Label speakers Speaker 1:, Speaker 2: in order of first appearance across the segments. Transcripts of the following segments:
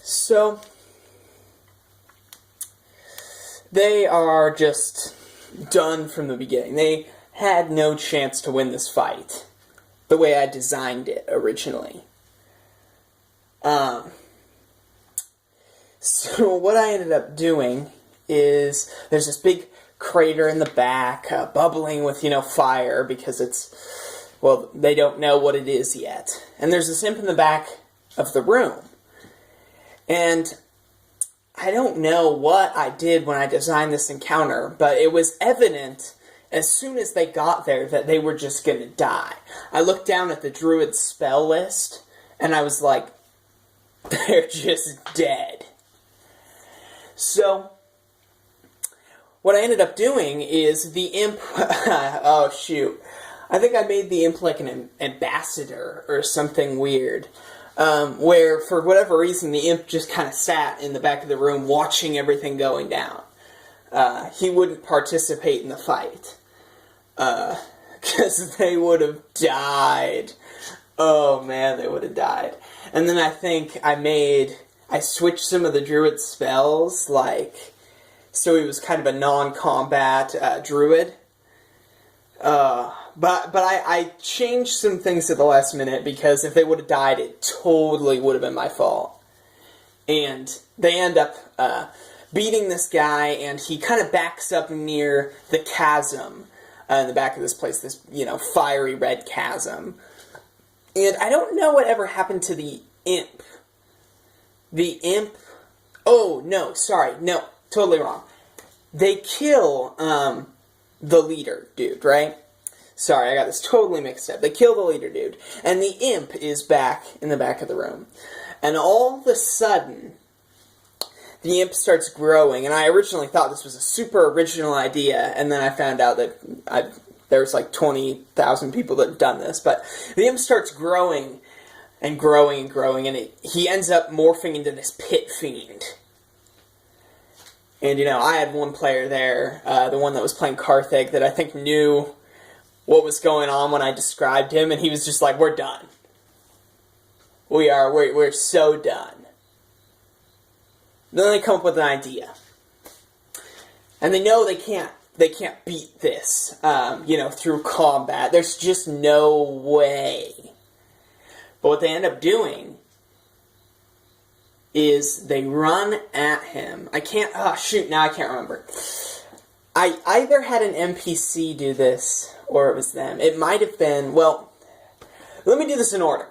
Speaker 1: So, they are just done from the beginning. They had no chance to win this fight the way I designed it originally. So what I ended up doing is there's this big crater in the back, bubbling with, fire because they don't know what it is yet. And there's this imp in the back of the room. And I don't know what I did when I designed this encounter, but it was evident as soon as they got there that they were just going to die. I looked down at the druid spell list, and I was like, they're just dead. So, what I ended up doing is the imp... oh, shoot. I think I made the imp like an ambassador or something weird. Where, for whatever reason, the imp just kind of sat in the back of the room watching everything going down. He wouldn't participate in the fight. Because they would have died. Oh, man, they would have died. And then I think I switched some of the druid spells, so he was kind of a non-combat druid. But I changed some things at the last minute, because if they would have died, it totally would have been my fault. And they end up beating this guy, and he kind of backs up near the chasm in the back of this place, this, fiery red chasm. And I don't know what ever happened to the imp. The imp... Oh, no, sorry. No, totally wrong. They kill the leader dude, right? Sorry, I got this totally mixed up. They kill the leader dude. And the imp is back in the back of the room. And all of a sudden, the imp starts growing. And I originally thought this was a super original idea. And then I found out that there's like 20,000 people that have done this. But the imp starts growing and growing and growing. And he ends up morphing into this Pit Fiend. And, I had one player there, the one that was playing Carthag, that I think knew what was going on when I described him, and he was just like, we're done. We're so done. Then they come up with an idea. And they know they can't beat this, through combat. There's just no way. But what they end up doing is they run at him. I can't remember. I either had an NPC do this, or it was them. It might have been, let me do this in order.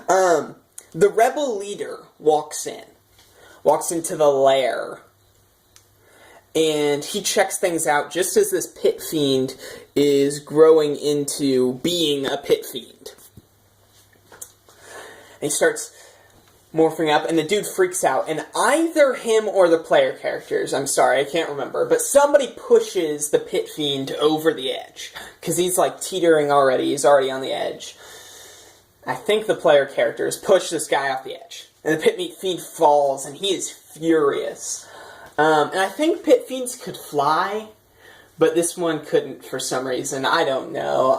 Speaker 1: The rebel leader walks into the lair, and he checks things out just as this Pit Fiend is growing into being a Pit Fiend. And he starts morphing up, and the dude freaks out, and either him or the player characters, I'm sorry, I can't remember, but somebody pushes the Pit Fiend over the edge, because he's teetering already, he's already on the edge. I think the player characters push this guy off the edge, and the Pit Fiend falls, and he is furious. And I think Pit Fiends could fly, but this one couldn't for some reason, I don't know.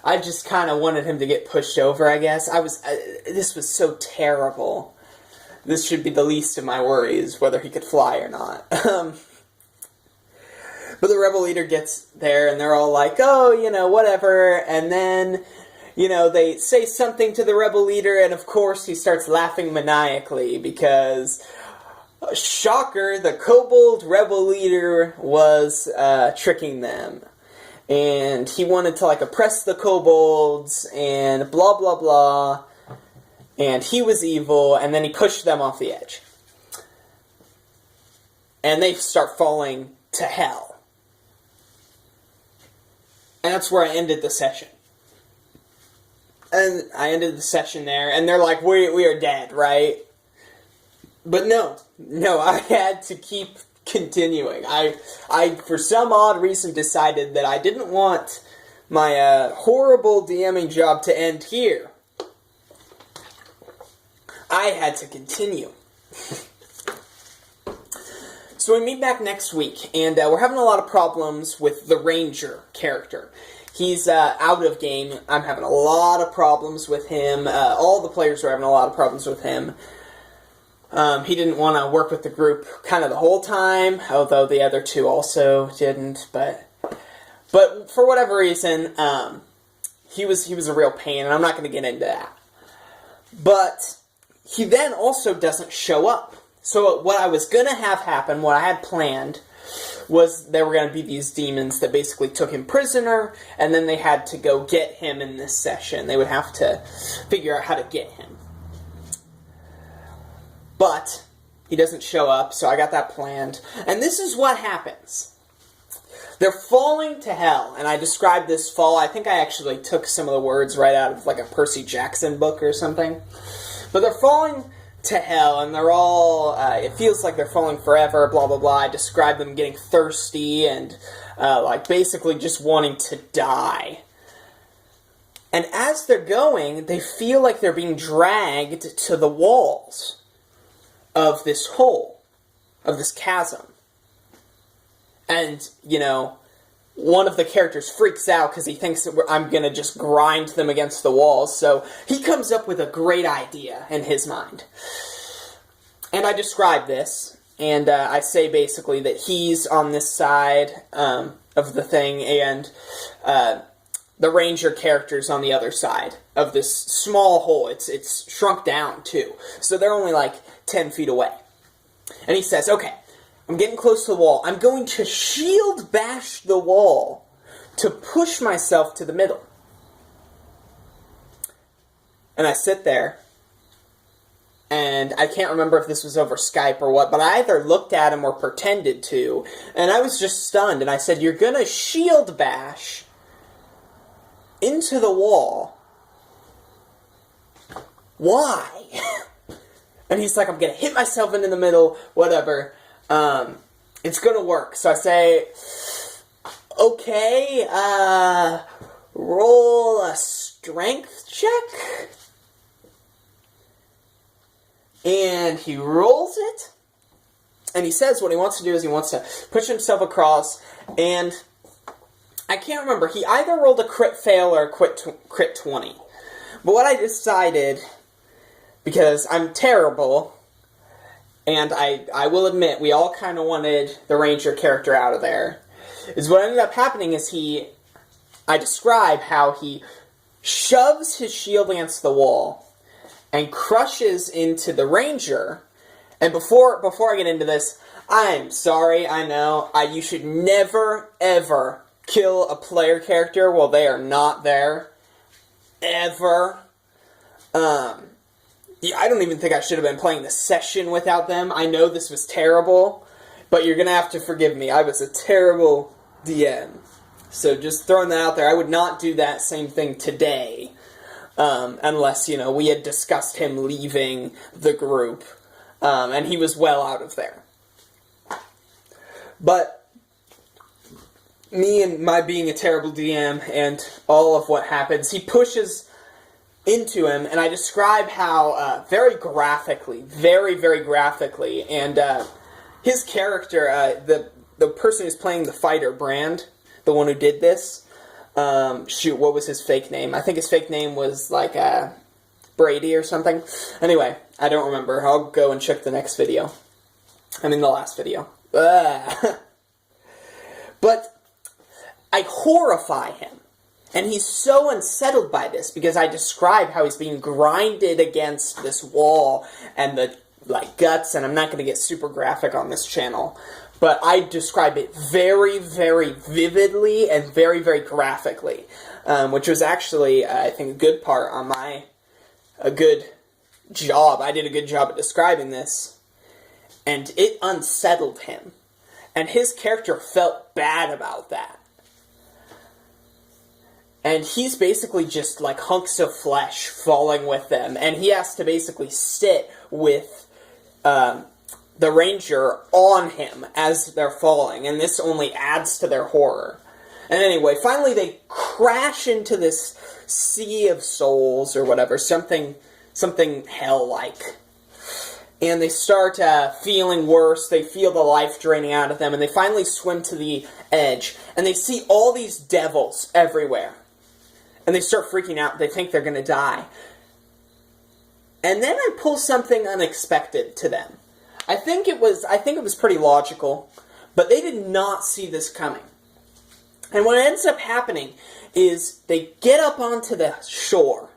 Speaker 1: I just kind of wanted him to get pushed over, I guess. This was so terrible. This should be the least of my worries, whether he could fly or not. But the rebel leader gets there, and they're all like, oh, whatever. And then, they say something to the rebel leader, and of course he starts laughing maniacally, because, shocker, the kobold rebel leader was tricking them. And he wanted to, oppress the kobolds, and blah, blah, blah. And he was evil, and then he pushed them off the edge. And they start falling to hell. And that's where I ended the session. And I ended the session there, and they're like, we are dead, right? But no, I had to keep continuing. I for some odd reason decided that I didn't want my horrible DMing job to end here. I had to continue. So we meet back next week, and we're having a lot of problems with the Ranger character. He's out of game. I'm having a lot of problems with him. All the players were having a lot of problems with him. He didn't want to work with the group kind of the whole time, although the other two also didn't. But for whatever reason, he was a real pain, and I'm not going to get into that. But he then also doesn't show up. So what I was going to have happen, what I had planned, was there were going to be these demons that basically took him prisoner, and then they had to go get him in this session. They would have to figure out how to get him. But he doesn't show up, so I got that planned. And this is what happens. They're falling to hell, and I described this fall. I think I actually took some of the words right out of like a Percy Jackson book or something. But they're falling to hell, and they're all, it feels like they're falling forever, blah, blah, blah. I described them getting thirsty and, like, basically just wanting to die. And as they're going, they feel like they're being dragged to the walls of this hole, of this chasm. And, you know, one of the characters freaks out because he thinks that I'm going to just grind them against the walls. So he comes up with a great idea in his mind. And I describe this, and I say basically that he's on this side of the thing, and the ranger character's on the other side of this small hole. It's shrunk down, too. So they're only like 10 feet away. And he says, okay, I'm getting close to the wall. I'm going to shield bash the wall to push myself to the middle. And I sit there, and I can't remember if this was over Skype or what, but I either looked at him or pretended to, and I was just stunned, and I said, you're going to shield bash into the wall. Why? And he's like, I'm going to hit myself into the middle, whatever. It's gonna work. So I say, okay, roll a strength check. And he rolls it. And he says what he wants to do is he wants to push himself across. And I can't remember. He either rolled a crit fail or a crit 20. But what I decided, because I'm terrible, and I will admit, we all kind of wanted the ranger character out of there, is what ended up happening is I describe how he shoves his shield against the wall and crushes into the ranger. And before I get into this, I'm sorry, I know, you should never, ever kill a player character while they are not there. Ever. Yeah, I don't even think I should have been playing the session without them. I know this was terrible, but you're going to have to forgive me. I was a terrible DM. So just throwing that out there, I would not do that same thing today, unless, you know, we had discussed him leaving the group, and he was well out of there. But me and my being a terrible DM and all of what happens, he pushes into him, and I describe how, very graphically, very, very graphically, and his character, the person who's playing the fighter, Brand, the one who did this, shoot, what was his fake name? I think his fake name was, like, Brady or something. Anyway, I don't remember. I'll go and check the next video. I mean, the last video. But I horrify him. And he's so unsettled by this, because I describe how he's being grinded against this wall and the, like, guts, and I'm not going to get super graphic on this channel, but I describe it very, very vividly and very, very graphically, which was actually, I think, a good part on a good job. I did a good job at describing this, and it unsettled him, and his character felt bad about that. And he's basically just like hunks of flesh falling with them. And he has to basically sit with the ranger on him as they're falling. And this only adds to their horror. And anyway, finally they crash into this sea of souls or whatever. Something hell-like. and they start feeling worse. They feel the life draining out of them, and they finally swim to the edge, and they see all these devils everywhere. And they start freaking out. They think they're going to die. And then I pull something unexpected to them. I think it was pretty logical, but they did not see this coming. And what ends up happening is they get up onto the shore,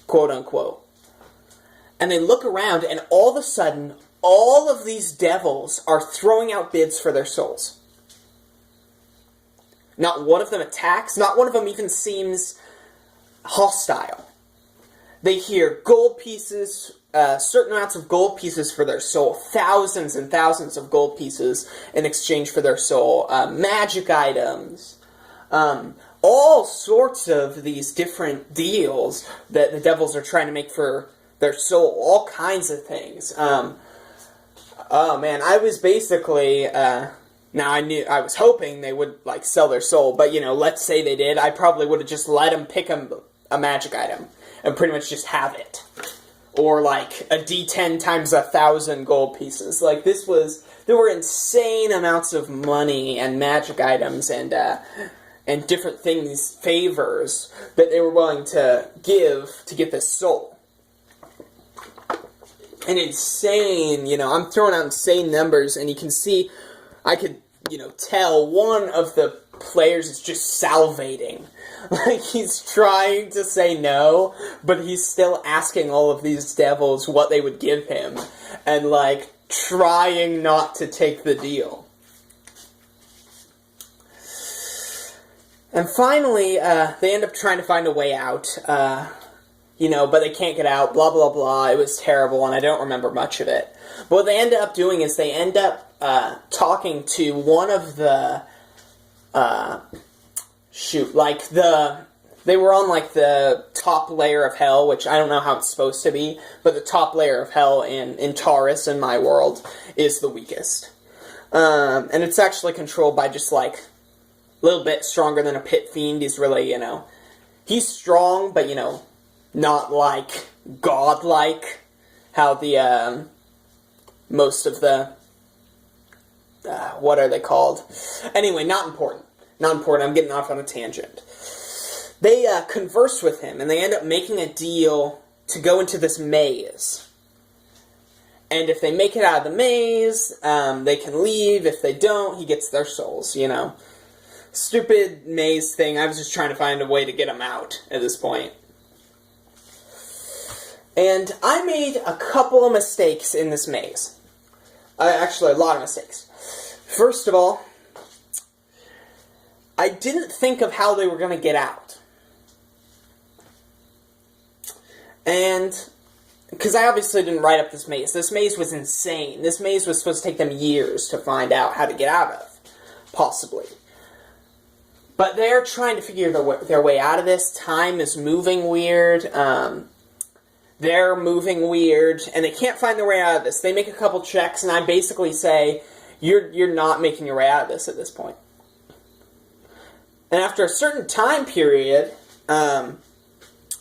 Speaker 1: quote unquote, and they look around, and all of a sudden, all of these devils are throwing out bids for their souls. Not one of them attacks, not one of them even seems hostile. They hear gold pieces, certain amounts of gold pieces for their soul, thousands and thousands of gold pieces in exchange for their soul, magic items, all sorts of these different deals that the devils are trying to make for their soul, all kinds of things. Oh man, I was basically, now I was hoping they would, like, sell their soul, but, you know, let's say they did, I probably would have just let them pick a magic item, and pretty much just have it. Or, like, a D10 times 1,000 gold pieces. Like, there were insane amounts of money and magic items and different things, favors, that they were willing to give to get this soul. And insane, you know, I'm throwing out insane numbers, and you can see, I could, you know, tell one of the players is just salivating. Like, he's trying to say no, but he's still asking all of these devils what they would give him, and, like, trying not to take the deal. And finally, they end up trying to find a way out, you know, but they can't get out, blah, blah, blah. It was terrible, and I don't remember much of it. But what they end up doing is they end up talking to one of the, they were on, like, the top layer of hell, which I don't know how it's supposed to be, but the top layer of hell in Taurus, in my world, is the weakest. And it's actually controlled by just, like, a little bit stronger than a Pit Fiend. He's really, you know, he's strong, but, you know, not, like, godlike, how the, most of the, what are they called? Anyway, not important. Not important, I'm getting off on a tangent. They converse with him, and they end up making a deal to go into this maze. And if they make it out of the maze, they can leave. If they don't, he gets their souls, you know. Stupid maze thing, I was just trying to find a way to get them out at this point. And I made a couple of mistakes in this maze. Actually, a lot of mistakes. First of all, I didn't think of how they were going to get out. And, because I obviously didn't write up this maze. This maze was insane. This maze was supposed to take them years to find out how to get out of. Possibly. But they're trying to figure their way out of this. Time is moving weird. They're moving weird. And they can't find their way out of this. They make a couple checks, and I basically say, you're not making your way out of this at this point. And after a certain time period, and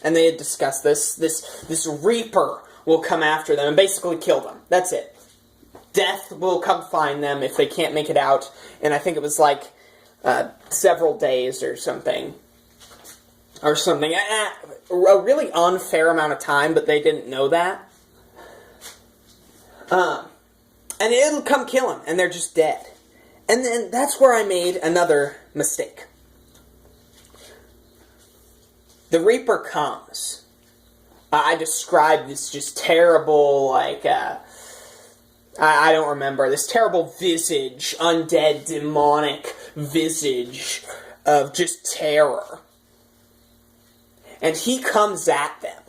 Speaker 1: they had discussed this Reaper will come after them and basically kill them. That's it. Death will come find them if they can't make it out. And I think it was like several days or something. A really unfair amount of time, but they didn't know that. And it'll come kill them, and they're just dead. And then that's where I made another mistake. The Reaper comes. I described this just terrible, like, I don't remember, this terrible visage, undead, demonic visage of just terror. And he comes at them.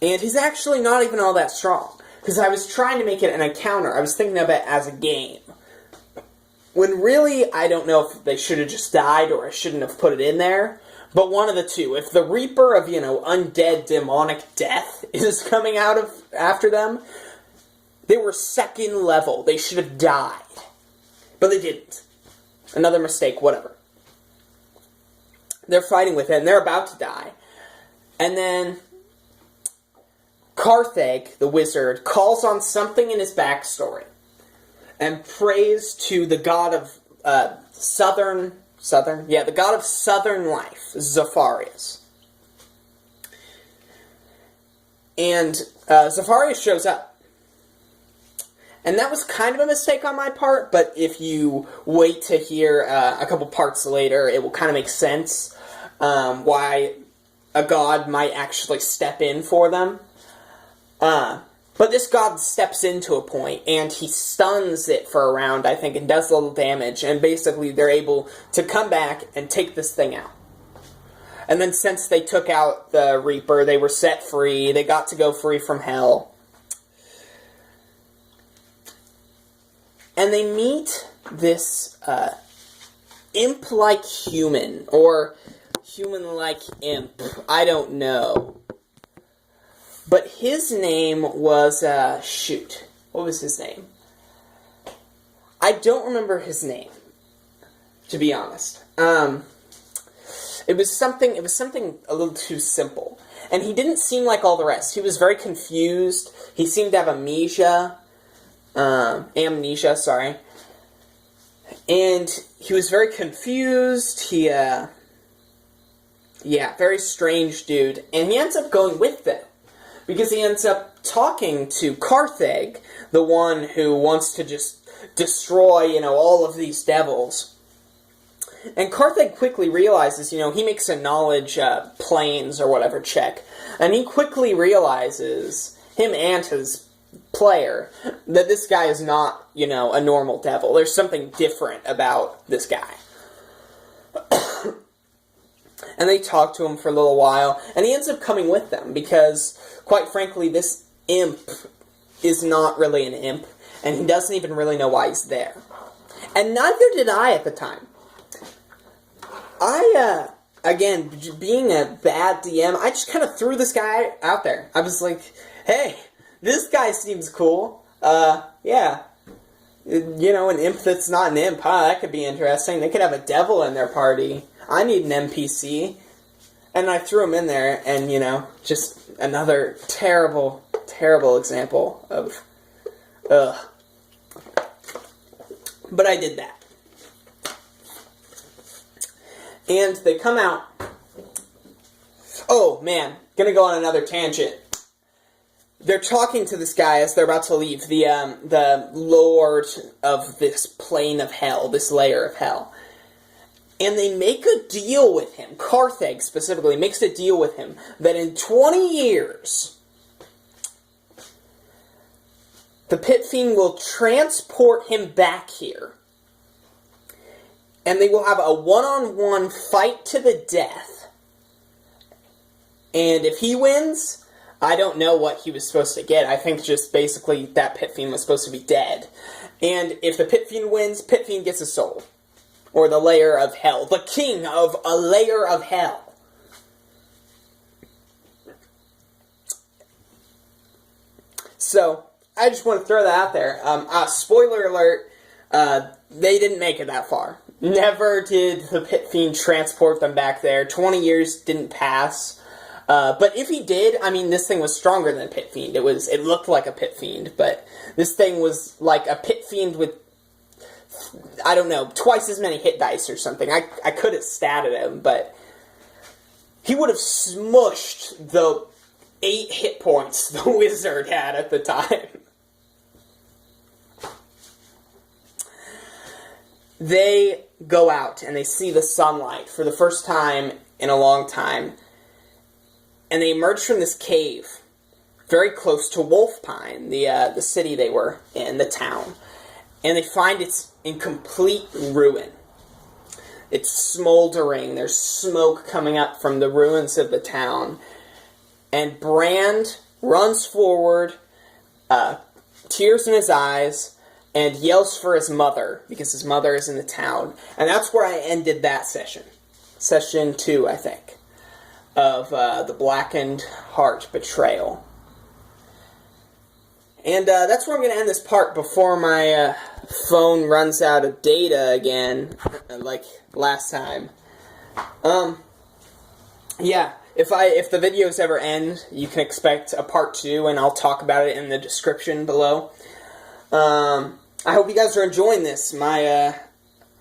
Speaker 1: And he's actually not even all that strong. Because I was trying to make it an encounter. I was thinking of it as a game. When really, I don't know if they should have just died or I shouldn't have put it in there. But one of the two. If the Reaper of, you know, undead demonic death is coming out of after them, they were second level. They should have died. But they didn't. Another mistake, whatever. They're fighting with it, and they're about to die. And then Karthag, the wizard, calls on something in his backstory and prays to the god of the god of southern life, Zafarias. And Zafarias shows up. And that was kind of a mistake on my part, but if you wait to hear a couple parts later, it will kind of make sense why a god might actually step in for them. But this god steps into a point, and he stuns it for a round, I think, and does a little damage, and basically they're able to come back and take this thing out. And then since they took out the Reaper, they were set free, they got to go free from hell. And they meet this imp-like human, or human-like imp, I don't know. But his name was, what was his name? I don't remember his name, to be honest. It was something a little too simple. And he didn't seem like all the rest. He was very confused. He seemed to have amnesia, sorry. And he was very confused. Very strange dude. And he ends up going with them. Because he ends up talking to Karthag, the one who wants to just destroy, all of these devils. And Karthag quickly realizes, he makes a knowledge planes or whatever check. And he quickly realizes, him and his player, that this guy is not, a normal devil. There's something different about this guy. And they talk to him for a little while, and he ends up coming with them, because, quite frankly, this imp is not really an imp, and he doesn't even really know why he's there. And neither did I at the time. Again, being a bad DM, I just kind of threw this guy out there. I was like, hey, this guy seems cool. Yeah. An imp that's not an imp, that could be interesting. They could have a devil in their party. I need an NPC. And I threw him in there, and, just another terrible, terrible example of, But I did that. And they come out. Oh, man. Gonna go on another tangent. They're talking to this guy as they're about to leave, the lord of this plane of hell, this layer of hell. And they make a deal with him, Karthag specifically makes a deal with him, that in 20 years, the Pit Fiend will transport him back here. And they will have a one-on-one fight to the death. And if he wins, I don't know what he was supposed to get. I think just basically that Pit Fiend was supposed to be dead. And if the Pit Fiend wins, Pit Fiend gets a soul. Or the layer of hell. The king of a layer of hell. So, I just want to throw that out there. Spoiler alert, they didn't make it that far. Never did the Pit Fiend transport them back there. 20 years didn't pass. But if he did, this thing was stronger than a Pit Fiend. It looked like a Pit Fiend, but this thing was like a Pit Fiend with, I don't know, twice as many hit dice or something. I could have statted him, but he would have smushed the 8 hit points the wizard had at the time. They go out and they see the sunlight for the first time in a long time. And they emerge from this cave very close to Wolfpine, the city they were in, the town. And they find it's in complete ruin. It's smoldering. There's smoke coming up from the ruins of the town. And Brand runs forward, tears in his eyes, and yells for his mother, because his mother is in the town. And that's where I ended that session. Session 2, I think, of the Blackened Heart Betrayal. And that's where I'm going to end this part before my phone runs out of data again, like last time. Yeah, if the videos ever end, you can expect a part 2, and I'll talk about it in the description below. I hope you guys are enjoying this. My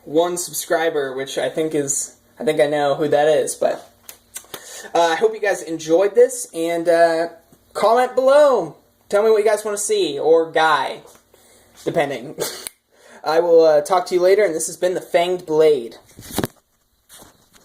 Speaker 1: one subscriber, which I think I know who that is, but I hope you guys enjoyed this, and comment below. Tell me what you guys want to see, or Guy, depending. I will talk to you later, and this has been the Fanged Blade.